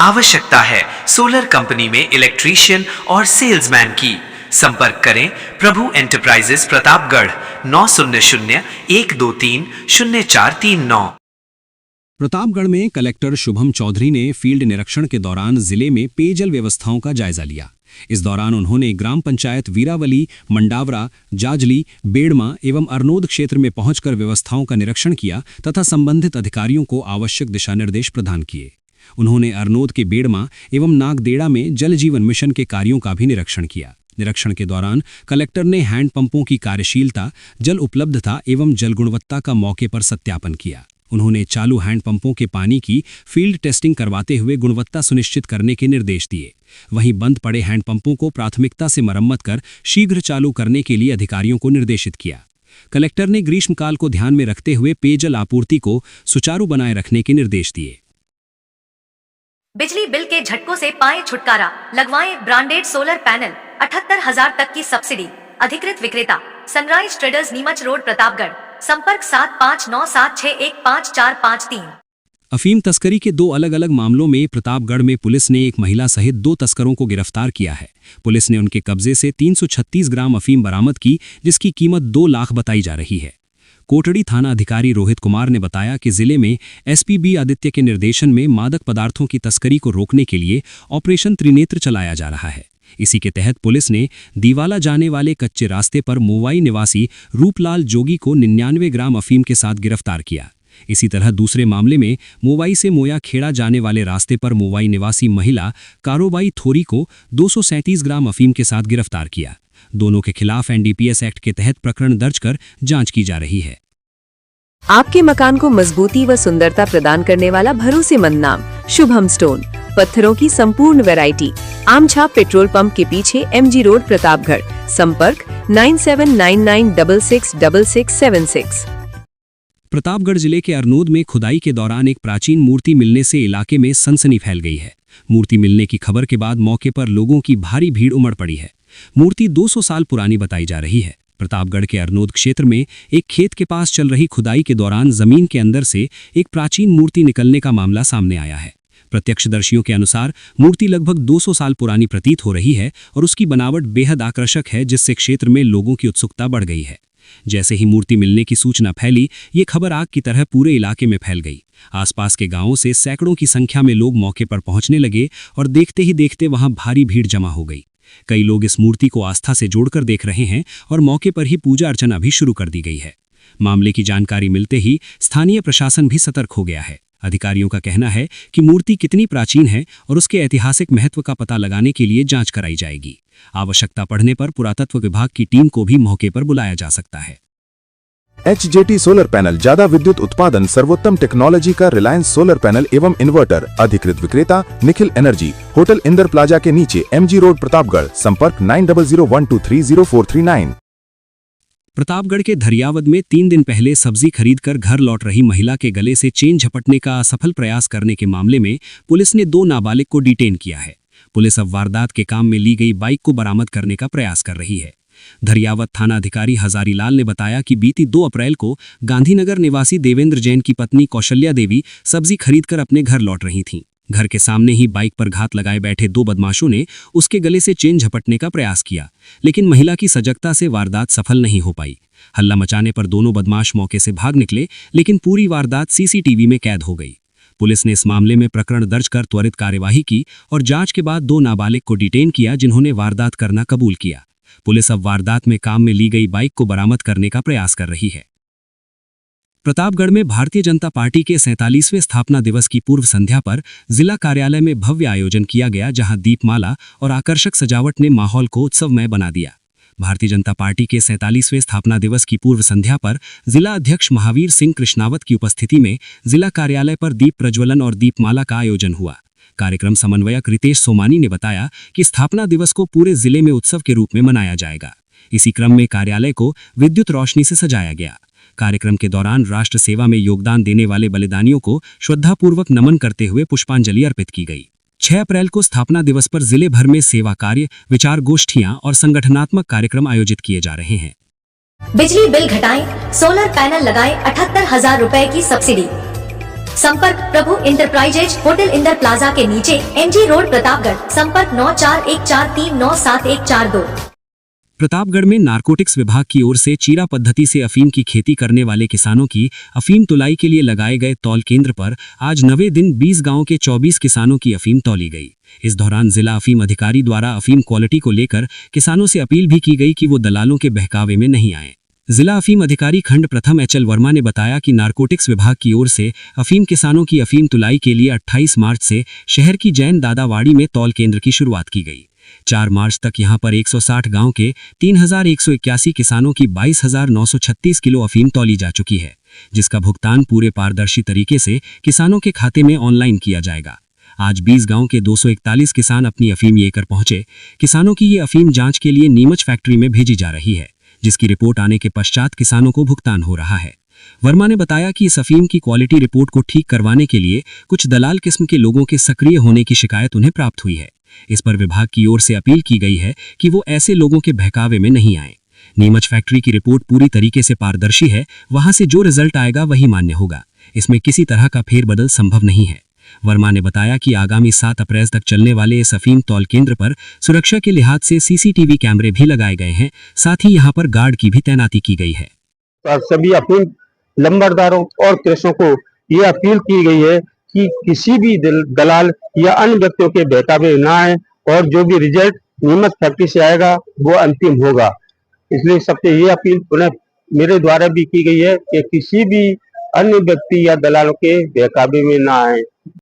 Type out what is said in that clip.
आवश्यकता है solar company में इलेक्ट्रीशियन और सेल्समैन की। संपर्क करें प्रभु एंटरप्राइजेस प्रतापगढ़ 9001230439। प्रतापगढ़ में कलेक्टर शुभम चौधरी ने फील्ड निरीक्षण के दौरान जिले में पेयजल व्यवस्थाओं का जायजा लिया। इस दौरान उन्होंने ग्राम पंचायत वीरावली, मंडावरा, जाजली, बेड़मा एवं अरनोद क्षेत्र में पहुंचकर व्यवस्थाओं का निरीक्षण किया तथा संबंधित अधिकारियों को आवश्यक दिशा निर्देश प्रदान किए। उन्होंने अरनोद के बेड़मा एवं नागदेड़ा में जल जीवन मिशन के कार्यों का भी निरीक्षण किया। निरीक्षण के दौरान कलेक्टर ने हैंडपंपों की कार्यशीलता, जल उपलब्धता एवं जल गुणवत्ता का मौके पर सत्यापन किया। उन्होंने चालू हैंडपंपों के पानी की फील्ड टेस्टिंग करवाते हुए गुणवत्ता सुनिश्चित करने के निर्देश दिए। वहीं बंद पड़े हैंडपंपों को प्राथमिकता से मरम्मत कर शीघ्र चालू करने के लिए अधिकारियों को निर्देशित किया। कलेक्टर ने ग्रीष्मकाल को ध्यान में रखते हुए पेयजल आपूर्ति को सुचारू बनाए रखने के निर्देश दिए। बिजली बिल के झटकों से पाएं छुटकारा, लगवाएं ब्रांडेड सोलर पैनल, 78,000 तक की सब्सिडी। अधिकृत विक्रेता sunrise traders, Neemuch road, Pratapgarh. संपर्क 7595615453। अफीम तस्करी के दो अलग अलग मामलों में प्रतापगढ़ में पुलिस ने एक महिला सहित 2 तस्करों को गिरफ्तार किया है। पुलिस ने उनके कब्जे से 336 ग्राम अफीम बरामद की, जिसकी कीमत 2 लाख बताई जा रही है। कोटड़ी थाना अधिकारी रोहित कुमार ने बताया कि जिले में एसपी बी आदित्य के निर्देशन में मादक पदार्थों की तस्करी को रोकने के लिए ऑपरेशन त्रिनेत्र चलाया जा रहा है। इसी के तहत पुलिस ने दीवाला जाने वाले कच्चे रास्ते पर मोवाई निवासी रूपलाल जोगी को 99 ग्राम अफीम के साथ गिरफ्तार किया। इसी तरह दूसरे मामले में मोवाई से मोया खेड़ा जाने वाले रास्ते पर मोवाई निवासी महिला कारोबाई थोरी को 237 ग्राम अफीम के साथ गिरफ्तार किया। दोनों के खिलाफ एनडीपीएस एक्ट के तहत प्रकरण दर्ज कर जांच की जा रही है। आपके मकान को मजबूती व सुंदरता प्रदान करने वाला भरोसेमंद नाम शुभम स्टोन। पत्थरों की संपूर्ण वैरायटी, आमछाप पेट्रोल पंप के पीछे, एमजी रोड, प्रतापगढ़। संपर्क 9799666676। प्रतापगढ़ जिले के अरनोद में खुदाई के दौरान एक प्राचीन मूर्ति मिलने से इलाके में सनसनी फैल गई है। मूर्ति मिलने की खबर के बाद मौके पर लोगों की भारी भीड़ उमड़ पड़ी है। मूर्ति 200 साल पुरानी बताई जा रही है। प्रतापगढ़ के अरनोद क्षेत्र में एक खेत के पास चल रही खुदाई के दौरान जमीन के अंदर से एक प्राचीन मूर्ति निकलने का मामला सामने आया है। प्रत्यक्षदर्शियों के अनुसार मूर्ति लगभग 200 साल पुरानी प्रतीत हो रही है और उसकी बनावट बेहद आकर्षक है, जिससे क्षेत्र में लोगों की उत्सुकता बढ़ गई है। जैसे ही मूर्ति मिलने की सूचना फैली, ये खबर आग की तरह पूरे इलाके में फैल गई। आसपास के गांवों से सैकड़ों की संख्या में लोग मौके पर पहुंचने लगे और देखते ही देखते वहां भारी भीड़ जमा हो गई। कई लोग इस मूर्ति को आस्था से जोड़कर देख रहे हैं और मौके पर ही पूजा अर्चना भी शुरू कर दी गई है। मामले की जानकारी मिलते ही स्थानीय प्रशासन भी सतर्क हो गया है। अधिकारियों का कहना है कि मूर्ति कितनी प्राचीन है और उसके ऐतिहासिक महत्व का पता लगाने के लिए जांच कराई जाएगी। आवश्यकता पड़ने पर पुरातत्व विभाग की टीम को भी मौके पर बुलाया जा सकता है। HJT सोलर पैनल, ज्यादा विद्युत उत्पादन, सर्वोत्तम टेक्नोलॉजी का रिलायंस सोलर पैनल एवं इन्वर्टर। अधिकृत विक्रेता Nikhil energy, hotel Inder plaza के नीचे, MG रोड, प्रतापगढ़। संपर्क 9001230439। प्रतापगढ़ के धरियावद में 3 दिन पहले सब्जी खरीदकर घर लौट रही महिला के गले से चेन झपटने का असफल प्रयास करने के मामले में पुलिस ने 2 नाबालिग को डिटेन किया है। पुलिस अब वारदात के काम में ली गई बाइक को बरामद करने का प्रयास कर रही है। धरियावद थाना अधिकारी हजारीलाल ने बताया कि बीती 2 अप्रैल को गांधीनगर निवासी देवेंद्र जैन की पत्नी कौशल्या देवी सब्जी खरीदकर अपने घर लौट रही थीं। घर के सामने ही बाइक पर घात लगाए बैठे 2 बदमाशों ने उसके गले से चेन झपटने का प्रयास किया, लेकिन महिला की सजगता से वारदात सफल नहीं हो पाई। हल्ला मचाने पर दोनों बदमाश मौके से भाग निकले, लेकिन पूरी वारदात सीसीटीवी में कैद हो गई। पुलिस ने इस मामले में प्रकरण दर्ज कर त्वरित कार्यवाही की और जांच के बाद 2 नाबालिग को डिटेन किया, जिन्होंने वारदात करना कबूल किया। पुलिस अब वारदात में काम में ली गई बाइक को बरामद करने का प्रयास कर रही है। प्रतापगढ़ में भारतीय जनता पार्टी के 47वें स्थापना दिवस की पूर्व संध्या पर जिला कार्यालय में भव्य आयोजन किया गया, जहां दीपमाला और आकर्षक सजावट ने माहौल को उत्सवमय बना दिया। भारतीय जनता पार्टी के 47वें स्थापना दिवस की पूर्व संध्या पर जिला अध्यक्ष महावीर सिंह कृष्णावत की उपस्थिति में जिला कार्यालय पर दीप प्रज्वलन और दीपमाला का आयोजन हुआ। कार्यक्रम समन्वयक रितेश सोमानी ने बताया कि स्थापना दिवस को पूरे जिले में उत्सव के रूप में मनाया जाएगा। इसी क्रम में कार्यालय को विद्युत रोशनी से सजाया गया। कार्यक्रम के दौरान राष्ट्र सेवा में योगदान देने वाले बलिदानियों को श्रद्धापूर्वक नमन करते हुए पुष्पांजलि अर्पित की गई। 6 अप्रैल को स्थापना दिवस पर जिले भर में सेवा कार्य, विचार गोष्ठियां और संगठनात्मक कार्यक्रम आयोजित किए जा रहे हैं। बिजली बिल घटाएं, सोलर पैनल लगाएं, 78,000 रुपए की सब्सिडी। संपर्क प्रभु इंटरप्राइजेज, होटल इंदर प्लाजा के नीचे, MG रोड प्रतापगढ़। संपर्क 9414397142। प्रतापगढ़ में नारकोटिक्स विभाग की ओर से चीरा पद्धति से अफीम की खेती करने वाले किसानों की अफीम तुलाई के लिए लगाए गए तौल केंद्र पर आज 9वें दिन 20 गांवों के 24 किसानों की अफीम तौली गई। इस दौरान जिला अफीम अधिकारी द्वारा अफीम क्वालिटी को लेकर किसानों से अपील भी की गई कि वो दलालों के बहकावे में नहीं आए। जिला अफीम अधिकारी खंड प्रथम HL वर्मा ने बताया कि नारकोटिक्स विभाग की ओर से अफीम किसानों की अफीम तुलाई के लिए 28 मार्च से शहर की जैन दादावाड़ी में तौल केंद्र की शुरुआत की गई। 4 मार्च तक यहां पर 160 गांव के 3181 किसानों की 22,936 किलो अफीम तौली जा चुकी है, जिसका भुगतान पूरे पारदर्शी तरीके से किसानों के खाते में ऑनलाइन किया जाएगा। आज 20 गांव के 241 किसान अपनी अफीम लेकर पहुंचे। किसानों की ये अफीम जांच के लिए नीमच फैक्ट्री में भेजी जा रही है, जिसकी रिपोर्ट आने के पश्चात किसानों को भुगतान हो रहा है। वर्मा ने बताया कि इस अफीम की क्वालिटी रिपोर्ट को ठीक करवाने के लिए कुछ दलाल किस्म के लोगों के सक्रिय होने की शिकायत उन्हें प्राप्त हुई है। इस पर विभाग की ओर से अपील की गई है कि वो ऐसे लोगों के बहकावे में नहीं आए। नीमच फैक्ट्री की रिपोर्ट पूरी तरीके से पारदर्शी है, वहां से जो रिजल्ट आएगा वही मान्य होगा। इसमें किसी तरह का फेरबदल संभव नहीं है। वर्मा ने बताया कि आगामी 7 अप्रैल तक चलने वाले इस अफीम तौल केंद्र पर सुरक्षा के लिहाज से CCTV कैमरे भी लगाए गए हैं, साथ ही यहाँ पर गार्ड की भी तैनाती की गई है। सभी अफीम लंबरदारों और कृषकों को ये अपील की गई है कि किसी भी दलाल या अन्य व्यक्तियों के बहकावे न आए और जो भी रिजल्ट नीमच फैक्ट्री से आएगा वो अंतिम होगा। इसलिए सबसे ये अपील पुनः मेरे द्वारा भी की गई है कि किसी भी अन्य व्यक्ति या दलालों के बहकावे में न आए।